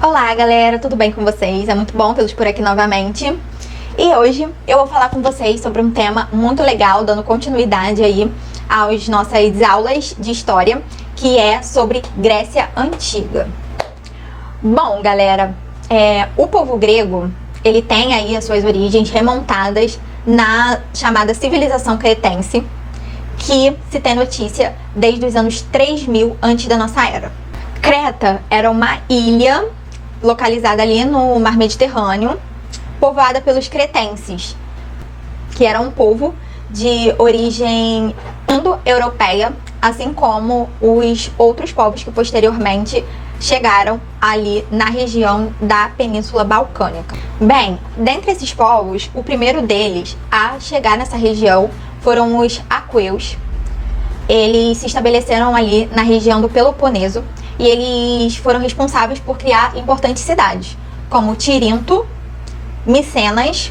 Olá galera, tudo bem com vocês? É muito bom tê-los por aqui novamente. E hoje eu vou falar com vocês sobre um tema muito legal, dando continuidade aí às nossas aulas de história, que é sobre Grécia Antiga. Bom galera, o povo grego, ele tem aí as suas origens remontadas na chamada civilização cretense, que se tem notícia desde os anos 3000 antes da nossa era. Creta era uma ilha localizada ali no mar Mediterrâneo, povoada pelos cretenses, que era um povo de origem indo-europeia, assim como os outros povos que posteriormente chegaram ali na região da Península Balcânica. Bem, dentre esses povos, o primeiro deles a chegar nessa região foram os aqueus. Eles se estabeleceram ali na região do Peloponeso e eles foram responsáveis por criar importantes cidades, como Tirinto, Micenas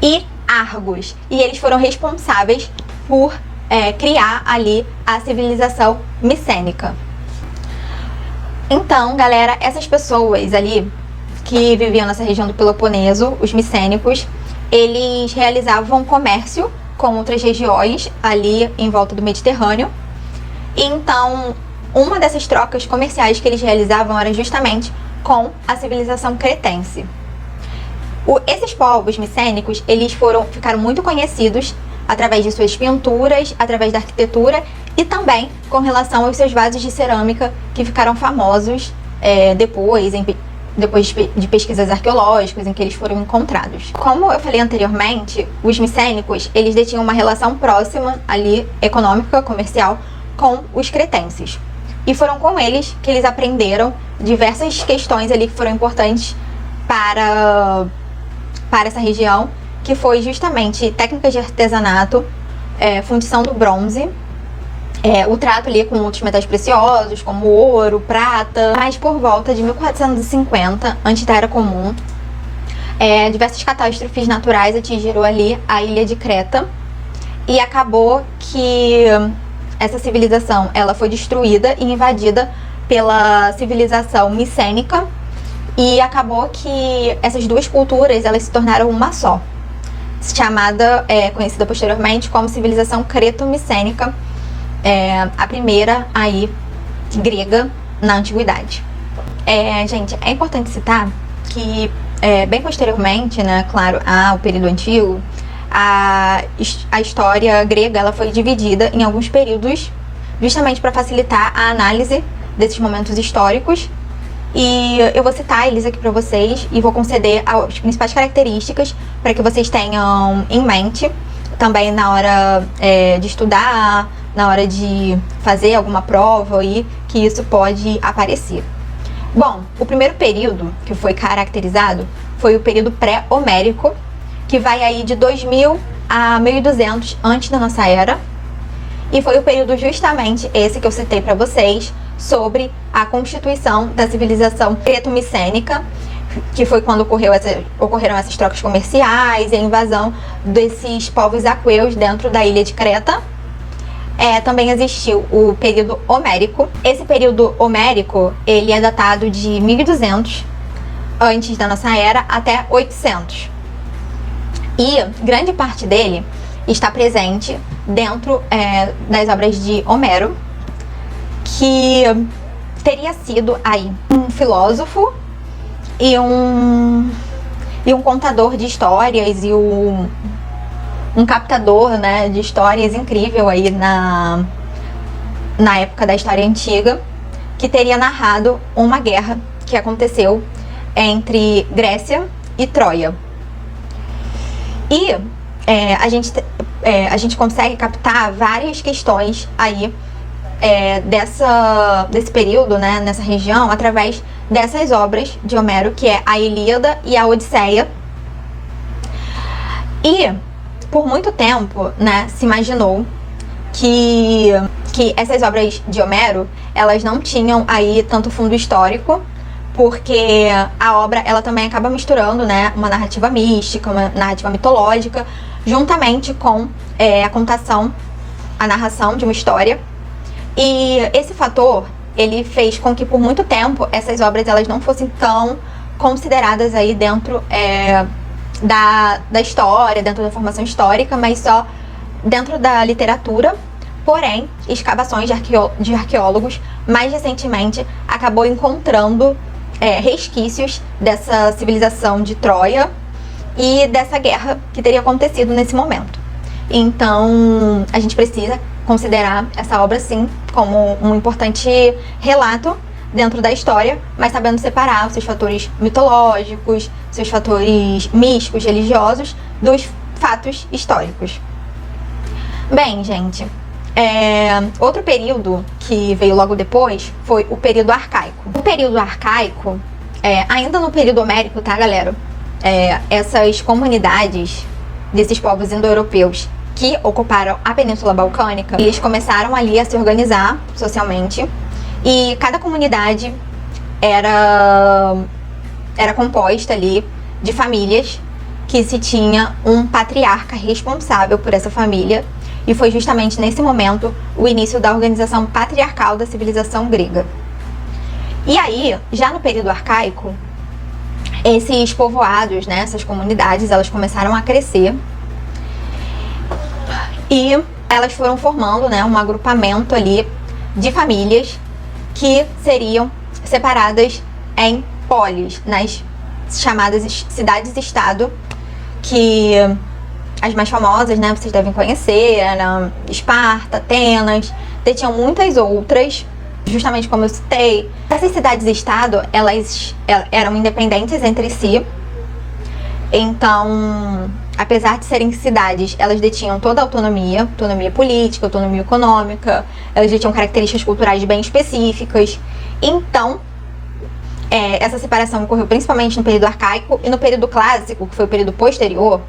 e Argos. E eles foram responsáveis por criar ali a civilização micênica. Então, galera, essas pessoas ali que viviam nessa região do Peloponeso, os micênicos, eles realizavam comércio com outras regiões ali em volta do Mediterrâneo. E então, uma dessas trocas comerciais que eles realizavam era justamente com a civilização cretense. Esses povos micênicos, eles ficaram muito conhecidos através de suas pinturas, através da arquitetura e também com relação aos seus vasos de cerâmica, que ficaram famosos depois de pesquisas arqueológicas em que eles foram encontrados. Como eu falei anteriormente, os micênicos, eles detinham uma relação próxima ali, econômica, comercial, com os cretenses. E foram com eles que eles aprenderam diversas questões ali que foram importantes para essa região, que foi justamente técnicas de artesanato, fundição do bronze, o trato ali com outros metais preciosos, como ouro, prata. Mas por volta de 1450, antes da Era Comum, diversas catástrofes naturais atingiram ali a ilha de Creta, e acabou que essa civilização ela foi destruída e invadida pela civilização micênica, e acabou que essas duas culturas elas se tornaram uma só, conhecida posteriormente como civilização creto-micênica, a primeira aí grega na antiguidade. Gente, é importante citar que bem posteriormente, né, claro, ao período antigo, a história grega ela foi dividida em alguns períodos, justamente para facilitar a análise desses momentos históricos. E eu vou citar eles aqui para vocês e vou conceder as principais características para que vocês tenham em mente também na hora de estudar, na hora de fazer alguma prova aí, que isso pode aparecer. Bom, o primeiro período que foi caracterizado foi o período pré-homérico, que vai aí de 2000 a 1200 antes da nossa era, e foi o período justamente esse que eu citei para vocês sobre a constituição da civilização creto-micênica, que foi quando ocorreram essas trocas comerciais e a invasão desses povos aqueus dentro da ilha de Creta. Também existiu o período homérico. Esse período homérico, ele é datado de 1200 antes da nossa era até 800. E grande parte dele está presente dentro das obras de Homero, que teria sido aí um filósofo e um contador de histórias e um captador, né, de histórias incrível aí na época da história antiga, que teria narrado uma guerra que aconteceu entre Grécia e Troia. E a gente consegue captar várias questões aí desse período, né, nessa região, através dessas obras de Homero, que é a Ilíada e a Odisseia. E por muito tempo, né, se imaginou que essas obras de Homero, elas não tinham aí tanto fundo histórico, porque a obra ela também acaba misturando, né, uma narrativa mística, uma narrativa mitológica, juntamente com a narração de uma história. E esse fator ele fez com que por muito tempo essas obras elas não fossem tão consideradas aí dentro da história, dentro da formação histórica, mas só dentro da literatura. Porém, escavações de arqueólogos mais recentemente acabou encontrando resquícios dessa civilização de Troia e dessa guerra que teria acontecido nesse momento. Então, a gente precisa considerar essa obra, sim, como um importante relato dentro da história, mas sabendo separar os seus fatores mitológicos, seus fatores místicos, religiosos, dos fatos históricos. Bem, gente, outro período que veio logo depois foi o período arcaico. O período arcaico, ainda no período homérico, tá, galera? Essas comunidades desses povos indo-europeus que ocuparam a Península Balcânica, eles começaram ali a se organizar socialmente, e cada comunidade era composta ali de famílias que se tinha um patriarca responsável por essa família, e foi justamente nesse momento o início da organização patriarcal da civilização grega. E aí, já no período arcaico, esses povoados, né, essas comunidades, elas começaram a crescer e elas foram formando, né, um agrupamento ali de famílias que seriam separadas em polis, nas chamadas cidades-estado, que as mais famosas, né, vocês devem conhecer, eram Esparta, Atenas, tinham muitas outras, justamente como eu citei. Essas cidades-estado, elas eram independentes entre si, então, apesar de serem cidades, elas detinham toda a autonomia política, autonomia econômica, elas detinham características culturais bem específicas. Então, essa separação ocorreu principalmente no período arcaico, e no período clássico, que foi o período posterior,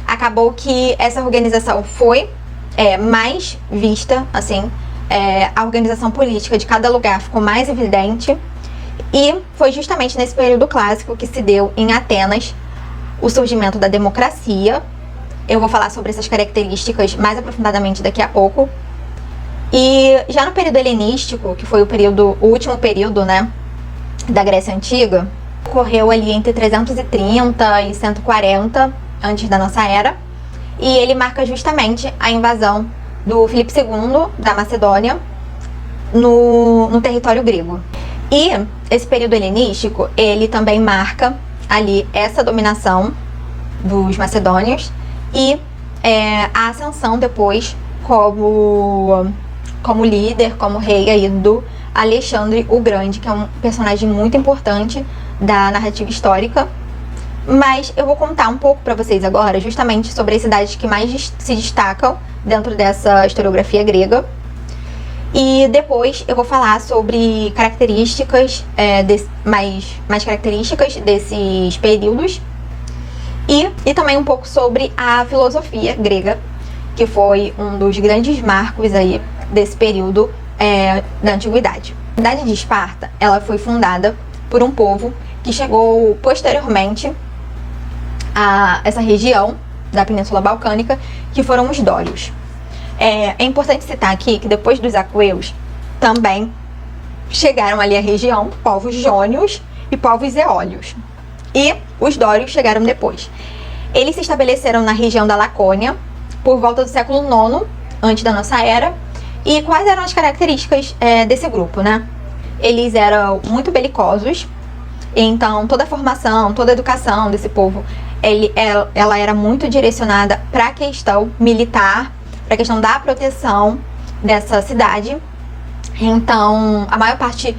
acabou que essa organização foi mais vista, assim, a organização política de cada lugar ficou mais evidente, e foi justamente nesse período clássico que se deu em Atenas o surgimento da democracia. Eu vou falar sobre essas características mais aprofundadamente daqui a pouco. E já no período helenístico, que foi o último período, né, da Grécia Antiga, ocorreu ali entre 330 e 140 antes da nossa era, e ele marca justamente a invasão do Filipe II da Macedônia no território grego. E esse período helenístico, ele também marca ali essa dominação dos macedônios e a ascensão depois como líder, como rei aí do Alexandre o Grande, que é um personagem muito importante da narrativa histórica. Mas eu vou contar um pouco para vocês agora justamente sobre as cidades que mais se destacam dentro dessa historiografia grega. E depois eu vou falar sobre características, mais características desses períodos. E também um pouco sobre a filosofia grega, que foi um dos grandes marcos aí desse período da Antiguidade. A cidade de Esparta, ela foi fundada por um povo que chegou posteriormente a essa região da Península Balcânica, que foram os dórios. É importante citar aqui que depois dos aqueus também chegaram ali à região povos jônios e povos eólios. E os dórios chegaram depois. Eles se estabeleceram na região da Lacônia por volta do século IX antes da nossa era. E quais eram as características desse grupo, né? Eles eram muito belicosos, então toda a formação, toda a educação desse povo, ela era muito direcionada para a questão militar, para a questão da proteção dessa cidade. Então, a maior parte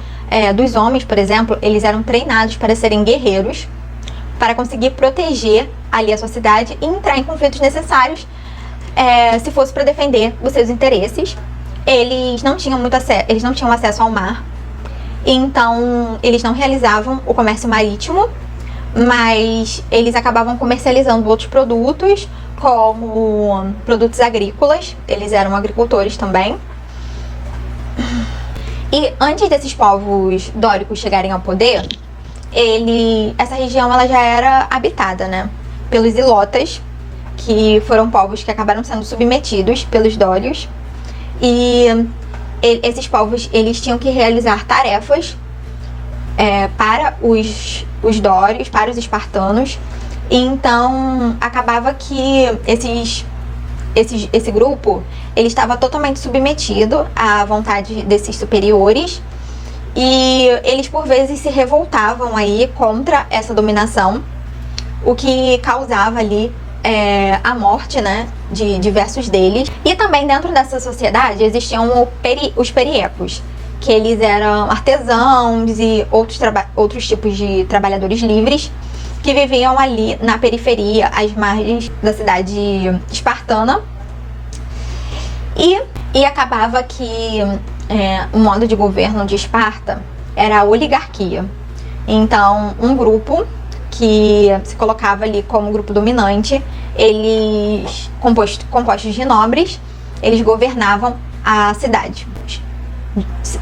dos homens, por exemplo, eles eram treinados para serem guerreiros, para conseguir proteger ali a sua cidade e entrar em conflitos necessários, se fosse para defender os seus interesses. Eles não tinham acesso ao mar, então eles não realizavam o comércio marítimo, mas eles acabavam comercializando outros produtos, como produtos agrícolas. Eles eram agricultores também. E antes desses povos dóricos chegarem ao poder, essa região ela já era habitada, né, pelos ilotas, que foram povos que acabaram sendo submetidos pelos dórios. E esses povos, eles tinham que realizar tarefas para os dórios, para os espartanos. E então acabava que esse grupo, ele estava totalmente submetido à vontade desses superiores, e eles por vezes se revoltavam aí contra essa dominação, o que causava ali a morte, né, de diversos deles. E também dentro dessa sociedade existiam os periecos, que eles eram artesãos e outros tipos de trabalhadores livres que viviam ali na periferia, às margens da cidade espartana. E acabava que o modo de governo de Esparta era a oligarquia. Então, um grupo que se colocava ali como grupo dominante, eles, compostos de nobres, eles governavam a cidade.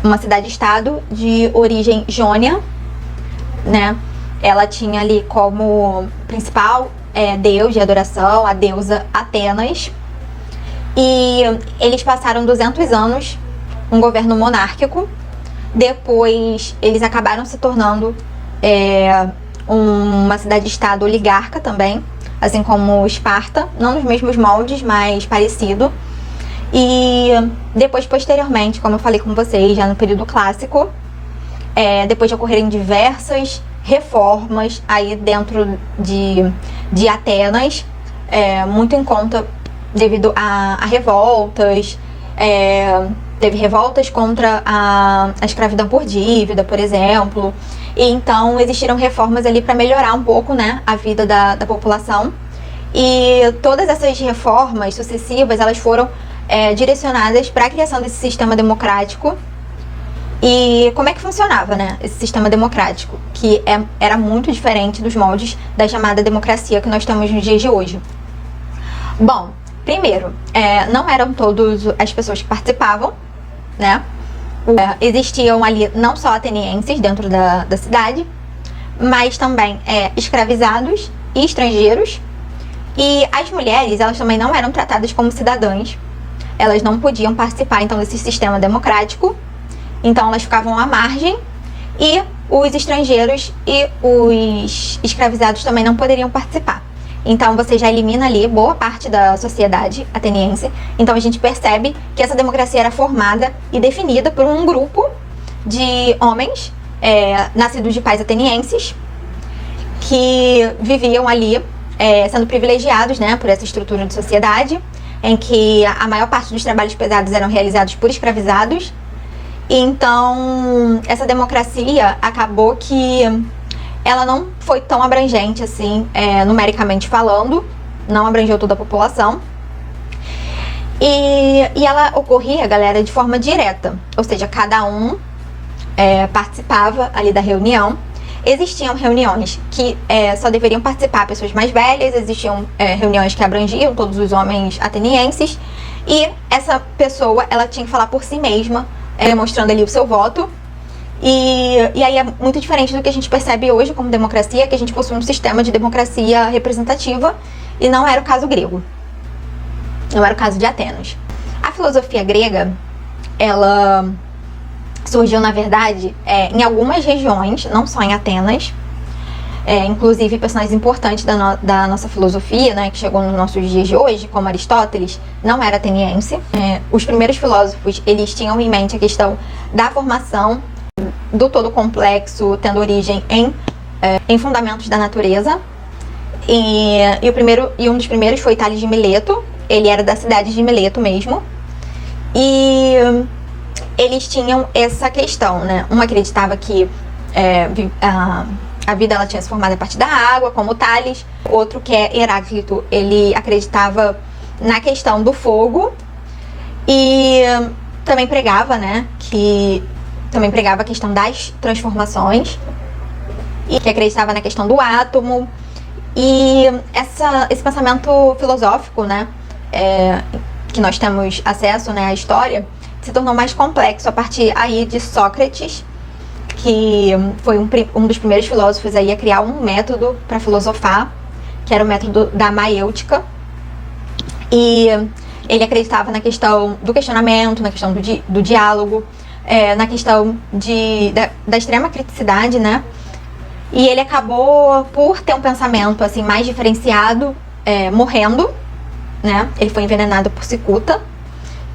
Uma cidade-estado de origem jônia, né? Ela tinha ali como principal deus de adoração a deusa Atenas. E eles passaram 200 anos um governo monárquico. Depois eles acabaram se tornando uma cidade-estado oligarca também, assim como Esparta, não nos mesmos moldes, mas parecido. E depois, posteriormente, como eu falei com vocês, já no período clássico, depois de ocorrerem diversas reformas aí dentro de Atenas, muito em conta devido a revoltas, teve revoltas contra a escravidão por dívida, por exemplo. E então existiram reformas ali para melhorar um pouco, né, a vida da população. E todas essas reformas sucessivas, elas foram direcionadas para a criação desse sistema democrático. E como é que funcionava, né, esse sistema democrático? Que era muito diferente dos moldes da chamada democracia que nós temos nos dias de hoje. Bom, primeiro, não eram todas as pessoas que participavam, né? Existiam ali não só atenienses dentro da cidade, mas também escravizados e estrangeiros. E as mulheres, elas também não eram tratadas como cidadãs. Elas não podiam participar, então, desse sistema democrático. Então, elas ficavam à margem. E os estrangeiros e os escravizados também não poderiam participar. Então, você já elimina ali boa parte da sociedade ateniense. Então, a gente percebe que essa democracia era formada e definida por um grupo de homens nascidos de pais atenienses que viviam ali sendo privilegiados, né, por essa estrutura de sociedade em que a maior parte dos trabalhos pesados eram realizados por escravizados. Então, essa democracia acabou que ela não foi tão abrangente assim, numericamente falando, não abrangeu toda a população. E ela ocorria, galera, de forma direta, ou seja, cada um participava ali da reunião. Existiam reuniões que só deveriam participar pessoas mais velhas, existiam reuniões que abrangiam todos os homens atenienses, e essa pessoa, ela tinha que falar por si mesma, demonstrando ali o seu voto. E aí é muito diferente do que a gente percebe hoje como democracia, que a gente possui um sistema de democracia representativa, e não era o caso grego, não era o caso de Atenas. A filosofia grega, ela surgiu, na verdade, em algumas regiões, não só em Atenas. Inclusive, personagens importantes da nossa filosofia, né, que chegou nos nossos dias de hoje, como Aristóteles, não era ateniense. Os primeiros filósofos, eles tinham em mente a questão da formação do todo complexo, tendo origem em fundamentos da natureza. E um dos primeiros foi Tales de Mileto. Ele era da cidade de Mileto mesmo. E eles tinham essa questão, né? Um acreditava que a vida ela tinha se formado a partir da água, como Tales. Outro, que é Heráclito, ele acreditava na questão do fogo. E também pregava, né, a questão das transformações, e que acreditava na questão do átomo. E esse pensamento filosófico, né, que nós temos acesso, né, à história, se tornou mais complexo a partir aí de Sócrates, que foi um dos primeiros filósofos aí a criar um método para filosofar, que era o método da maêutica. E ele acreditava na questão do questionamento, na questão do diálogo, na questão da extrema criticidade, né? E ele acabou, por ter um pensamento assim mais diferenciado, morrendo, né? Ele foi envenenado por cicuta.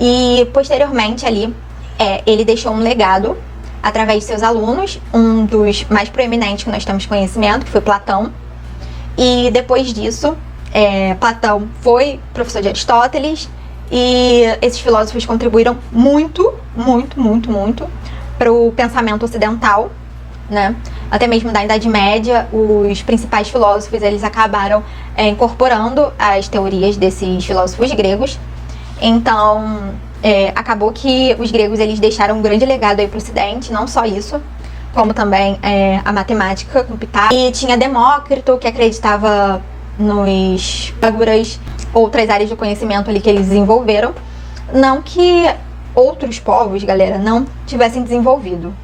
E posteriormente ali, ele deixou um legado através de seus alunos, um dos mais proeminentes que nós temos conhecimento, que foi Platão. E depois disso, Platão foi professor de Aristóteles, e esses filósofos contribuíram muito, muito, muito, muito para o pensamento ocidental, né? Até mesmo da Idade Média, os principais filósofos eles acabaram incorporando as teorias desses filósofos gregos. Então, acabou que os gregos eles deixaram um grande legado aí para o Ocidente, não só isso, como também a matemática com Pitágoras. E tinha Demócrito, que acreditava nos Pitágoras, outras áreas de conhecimento ali que eles desenvolveram. Não que outros povos, galera, não tivessem desenvolvido,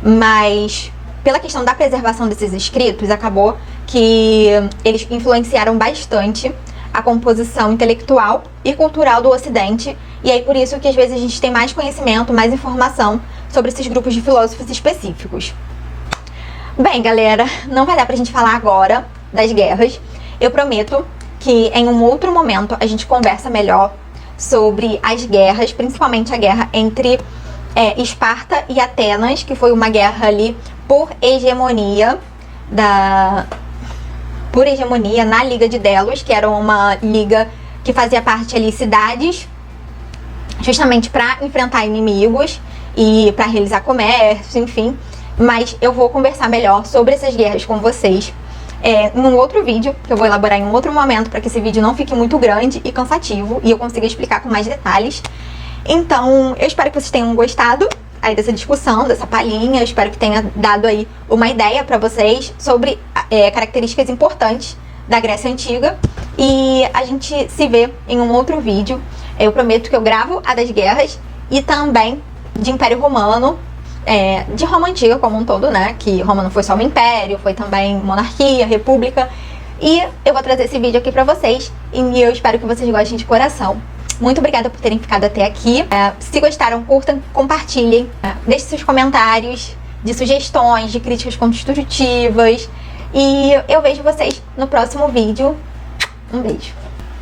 mas pela questão da preservação desses escritos, acabou que eles influenciaram bastante a composição intelectual e cultural do Ocidente, e aí por isso que às vezes a gente tem mais conhecimento, mais informação sobre esses grupos de filósofos específicos. Bem, galera, não vai dar pra gente falar agora das guerras. Eu prometo que em um outro momento a gente conversa melhor sobre as guerras, principalmente a guerra entre Esparta e Atenas, que foi uma guerra ali por hegemonia na Liga de Delos, que era uma liga que fazia parte ali cidades, justamente para enfrentar inimigos e para realizar comércio, enfim. Mas eu vou conversar melhor sobre essas guerras com vocês num outro vídeo, que eu vou elaborar em um outro momento, para que esse vídeo não fique muito grande e cansativo e eu consiga explicar com mais detalhes. Então, eu espero que vocês tenham gostado aí dessa discussão, dessa palhinha. Eu espero que tenha dado aí uma ideia para vocês sobre características importantes da Grécia Antiga. E a gente se vê em um outro vídeo. Eu prometo que eu gravo a das guerras e também de Império Romano, de Roma Antiga como um todo, né? Que Roma não foi só um império, foi também monarquia, república. E eu vou trazer esse vídeo aqui pra vocês e eu espero que vocês gostem de coração. Muito obrigada por terem ficado até aqui. Se gostaram, curtam, compartilhem. Deixem seus comentários de sugestões, de críticas construtivas. E eu vejo vocês no próximo vídeo. Um beijo.